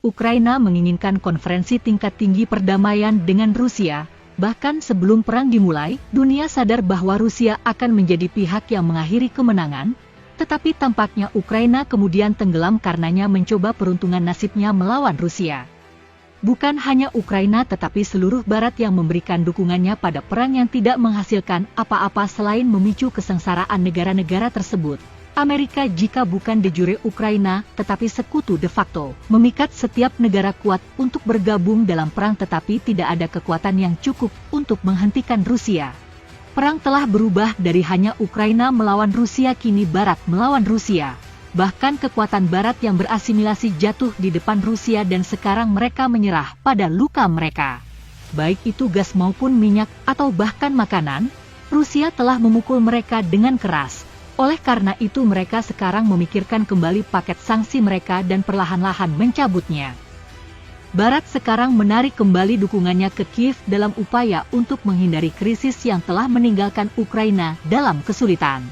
Ukraina menginginkan konferensi tingkat tinggi perdamaian dengan Rusia. Bahkan sebelum perang dimulai, dunia sadar bahwa Rusia akan menjadi pihak yang mengakhiri kemenangan, tetapi tampaknya Ukraina kemudian tenggelam karenanya mencoba peruntungan nasibnya melawan Rusia. Bukan hanya Ukraina tetapi seluruh Barat yang memberikan dukungannya pada perang yang tidak menghasilkan apa-apa selain memicu kesengsaraan negara-negara tersebut. Amerika jika bukan de jure Ukraina, tetapi sekutu de facto, memikat setiap negara kuat untuk bergabung dalam perang tetapi tidak ada kekuatan yang cukup untuk menghentikan Rusia. Perang telah berubah dari hanya Ukraina melawan Rusia kini Barat melawan Rusia. Bahkan kekuatan Barat yang berasimilasi jatuh di depan Rusia dan sekarang mereka menyerah pada luka mereka. Baik itu gas maupun minyak atau bahkan makanan, Rusia telah memukul mereka dengan keras. Oleh karena itu mereka sekarang memikirkan kembali paket sanksi mereka dan perlahan-lahan mencabutnya. Barat sekarang menarik kembali dukungannya ke Kiev dalam upaya untuk menghindari krisis yang telah meninggalkan Ukraina dalam kesulitan.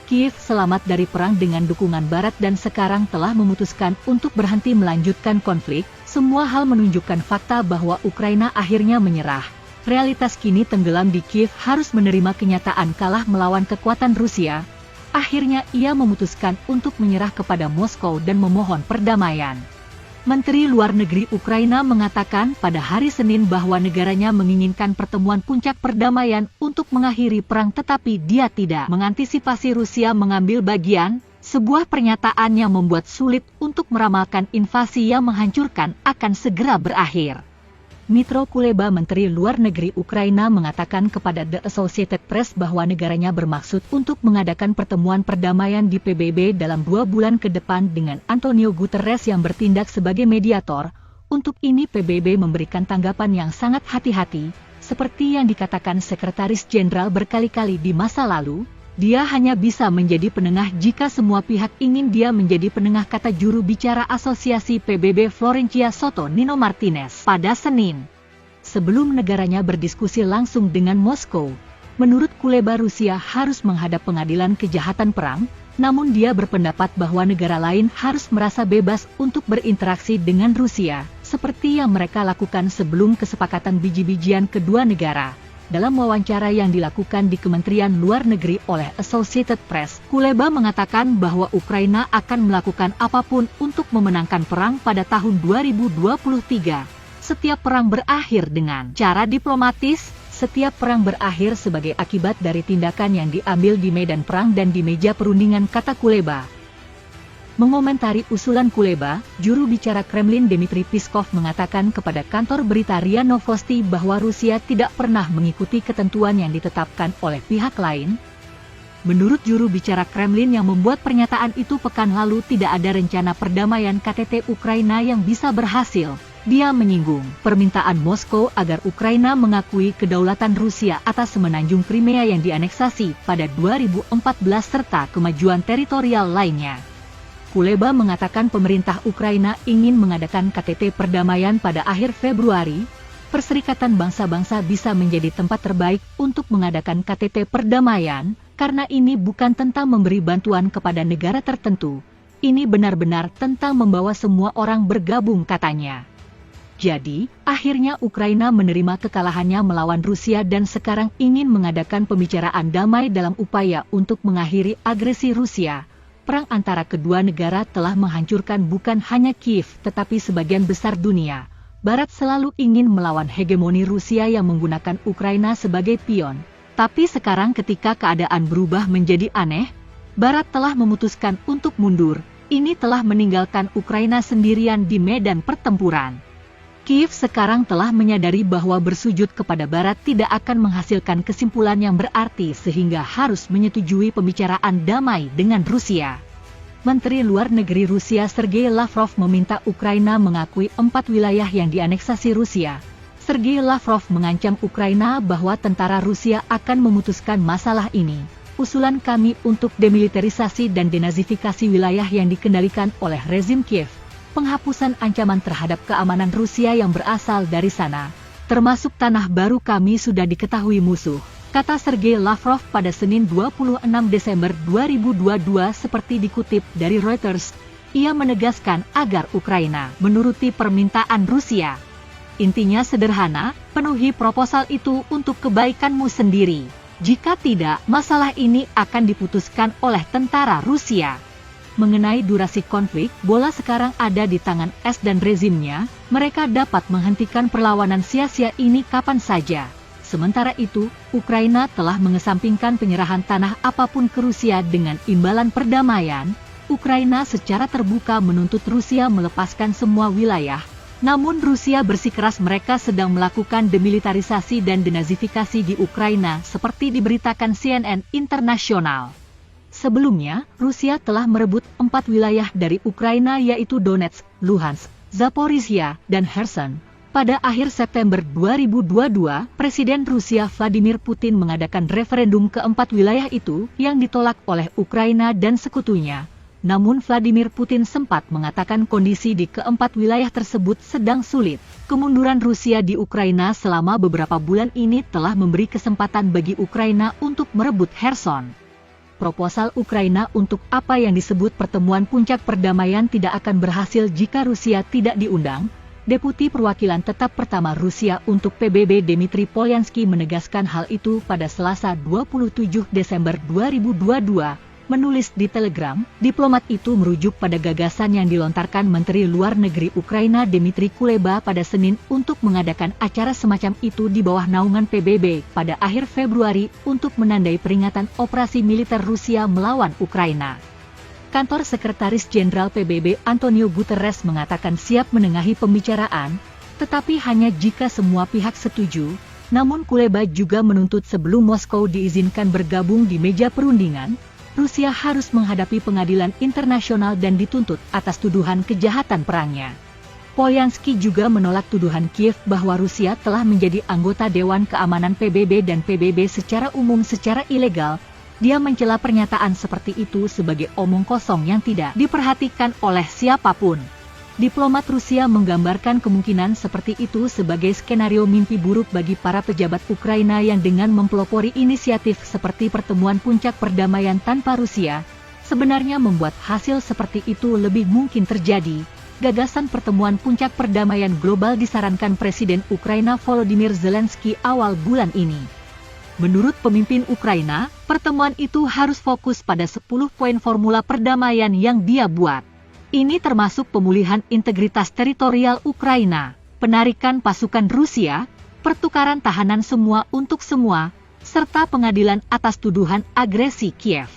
Kiev selamat dari perang dengan dukungan Barat dan sekarang telah memutuskan untuk berhenti melanjutkan konflik. Semua hal menunjukkan fakta bahwa Ukraina akhirnya menyerah. Realitas kini tenggelam di Kiev harus menerima kenyataan kalah melawan kekuatan Rusia. Akhirnya ia memutuskan untuk menyerah kepada Moskow dan memohon perdamaian. Menteri Luar Negeri Ukraina mengatakan pada hari Senin bahwa negaranya menginginkan pertemuan puncak perdamaian untuk mengakhiri perang tetapi dia tidak mengantisipasi Rusia mengambil bagian, sebuah pernyataan yang membuat sulit untuk meramalkan invasi yang menghancurkan akan segera berakhir. Dmytro Kuleba, Menteri Luar Negeri Ukraina mengatakan kepada The Associated Press bahwa negaranya bermaksud untuk mengadakan pertemuan perdamaian di PBB dalam 2 bulan ke depan dengan Antonio Guterres yang bertindak sebagai mediator. Untuk ini PBB memberikan tanggapan yang sangat hati-hati, seperti yang dikatakan Sekretaris Jenderal berkali-kali di masa lalu. Dia hanya bisa menjadi penengah jika semua pihak ingin dia menjadi penengah, kata juru bicara Asosiasi PBB Florencia Soto Nino Martinez pada Senin. Sebelum negaranya berdiskusi langsung dengan Moskow, menurut Kuleba Rusia harus menghadap pengadilan kejahatan perang, namun dia berpendapat bahwa negara lain harus merasa bebas untuk berinteraksi dengan Rusia, seperti yang mereka lakukan sebelum kesepakatan biji-bijian kedua negara. Dalam wawancara yang dilakukan di Kementerian Luar Negeri oleh Associated Press, Kuleba mengatakan bahwa Ukraina akan melakukan apapun untuk memenangkan perang pada tahun 2023. Setiap perang berakhir dengan cara diplomatis, setiap perang berakhir sebagai akibat dari tindakan yang diambil di medan perang dan di meja perundingan, kata Kuleba. Mengomentari usulan Kuleba, juru bicara Kremlin Dmitry Peskov mengatakan kepada kantor berita RIA Novosti bahwa Rusia tidak pernah mengikuti ketentuan yang ditetapkan oleh pihak lain. Menurut juru bicara Kremlin yang membuat pernyataan itu pekan lalu tidak ada rencana perdamaian KTT Ukraina yang bisa berhasil. Dia menyinggung permintaan Moskow agar Ukraina mengakui kedaulatan Rusia atas semenanjung Crimea yang dianeksasi pada 2014 serta kemajuan teritorial lainnya. Kuleba mengatakan pemerintah Ukraina ingin mengadakan KTT perdamaian pada akhir Februari. Perserikatan Bangsa-Bangsa bisa menjadi tempat terbaik untuk mengadakan KTT perdamaian, karena ini bukan tentang memberi bantuan kepada negara tertentu. Ini benar-benar tentang membawa semua orang bergabung, katanya. Jadi, akhirnya Ukraina menerima kekalahannya melawan Rusia dan sekarang ingin mengadakan pembicaraan damai dalam upaya untuk mengakhiri agresi Rusia. Perang antara kedua negara telah menghancurkan bukan hanya Kiev tetapi sebagian besar dunia. Barat selalu ingin melawan hegemoni Rusia yang menggunakan Ukraina sebagai pion. Tapi sekarang ketika keadaan berubah menjadi aneh, Barat telah memutuskan untuk mundur. Ini telah meninggalkan Ukraina sendirian di medan pertempuran. Kiev sekarang telah menyadari bahwa bersujud kepada Barat tidak akan menghasilkan kesimpulan yang berarti sehingga harus menyetujui pembicaraan damai dengan Rusia. Menteri Luar Negeri Rusia Sergei Lavrov meminta Ukraina mengakui 4 wilayah yang dianeksasi Rusia. Sergei Lavrov mengancam Ukraina bahwa tentara Rusia akan memutuskan masalah ini. Usulan kami untuk demilitarisasi dan denazifikasi wilayah yang dikendalikan oleh rezim Kiev. Penghapusan ancaman terhadap keamanan Rusia yang berasal dari sana, termasuk tanah baru kami sudah diketahui musuh, kata Sergei Lavrov pada Senin 26 Desember 2022 seperti dikutip dari Reuters. Ia menegaskan agar Ukraina menuruti permintaan Rusia. Intinya sederhana, penuhi proposal itu untuk kebaikanmu sendiri. Jika tidak, masalah ini akan diputuskan oleh tentara Rusia. Mengenai durasi konflik, bola sekarang ada di tangan AS dan rezimnya, mereka dapat menghentikan perlawanan sia-sia ini kapan saja. Sementara itu, Ukraina telah mengesampingkan penyerahan tanah apapun ke Rusia dengan imbalan perdamaian. Ukraina secara terbuka menuntut Rusia melepaskan semua wilayah. Namun Rusia bersikeras mereka sedang melakukan demilitarisasi dan denazifikasi di Ukraina seperti diberitakan CNN Internasional. Sebelumnya, Rusia telah merebut 4 wilayah dari Ukraina yaitu Donetsk, Luhansk, Zaporizhia, dan Kherson. Pada akhir September 2022, Presiden Rusia Vladimir Putin mengadakan referendum ke-4 wilayah itu yang ditolak oleh Ukraina dan sekutunya. Namun Vladimir Putin sempat mengatakan kondisi di ke-4 wilayah tersebut sedang sulit. Kemunduran Rusia di Ukraina selama beberapa bulan ini telah memberi kesempatan bagi Ukraina untuk merebut Kherson. Proposal Ukraina untuk apa yang disebut pertemuan puncak perdamaian tidak akan berhasil jika Rusia tidak diundang. Deputi Perwakilan Tetap Pertama Rusia untuk PBB Dmitry Polyansky menegaskan hal itu pada Selasa 27 Desember 2022. Menulis di Telegram, diplomat itu merujuk pada gagasan yang dilontarkan Menteri Luar Negeri Ukraina Dmytro Kuleba pada Senin untuk mengadakan acara semacam itu di bawah naungan PBB pada akhir Februari untuk menandai peringatan operasi militer Rusia melawan Ukraina. Kantor Sekretaris Jenderal PBB Antonio Guterres mengatakan siap menengahi pembicaraan, tetapi hanya jika semua pihak setuju. Namun Kuleba juga menuntut sebelum Moskow diizinkan bergabung di meja perundingan, Rusia harus menghadapi pengadilan internasional dan dituntut atas tuduhan kejahatan perangnya. Polyansky juga menolak tuduhan Kiev bahwa Rusia telah menjadi anggota Dewan Keamanan PBB dan PBB secara umum secara ilegal. Dia mencela pernyataan seperti itu sebagai omong kosong yang tidak diperhatikan oleh siapapun. Diplomat Rusia menggambarkan kemungkinan seperti itu sebagai skenario mimpi buruk bagi para pejabat Ukraina yang dengan mempelopori inisiatif seperti pertemuan puncak perdamaian tanpa Rusia, sebenarnya membuat hasil seperti itu lebih mungkin terjadi. Gagasan pertemuan puncak perdamaian global disarankan Presiden Ukraina Volodymyr Zelensky awal bulan ini. Menurut pemimpin Ukraina, pertemuan itu harus fokus pada 10 poin formula perdamaian yang dia buat. Ini termasuk pemulihan integritas teritorial Ukraina, penarikan pasukan Rusia, pertukaran tahanan semua untuk semua, serta pengadilan atas tuduhan agresi Kiev.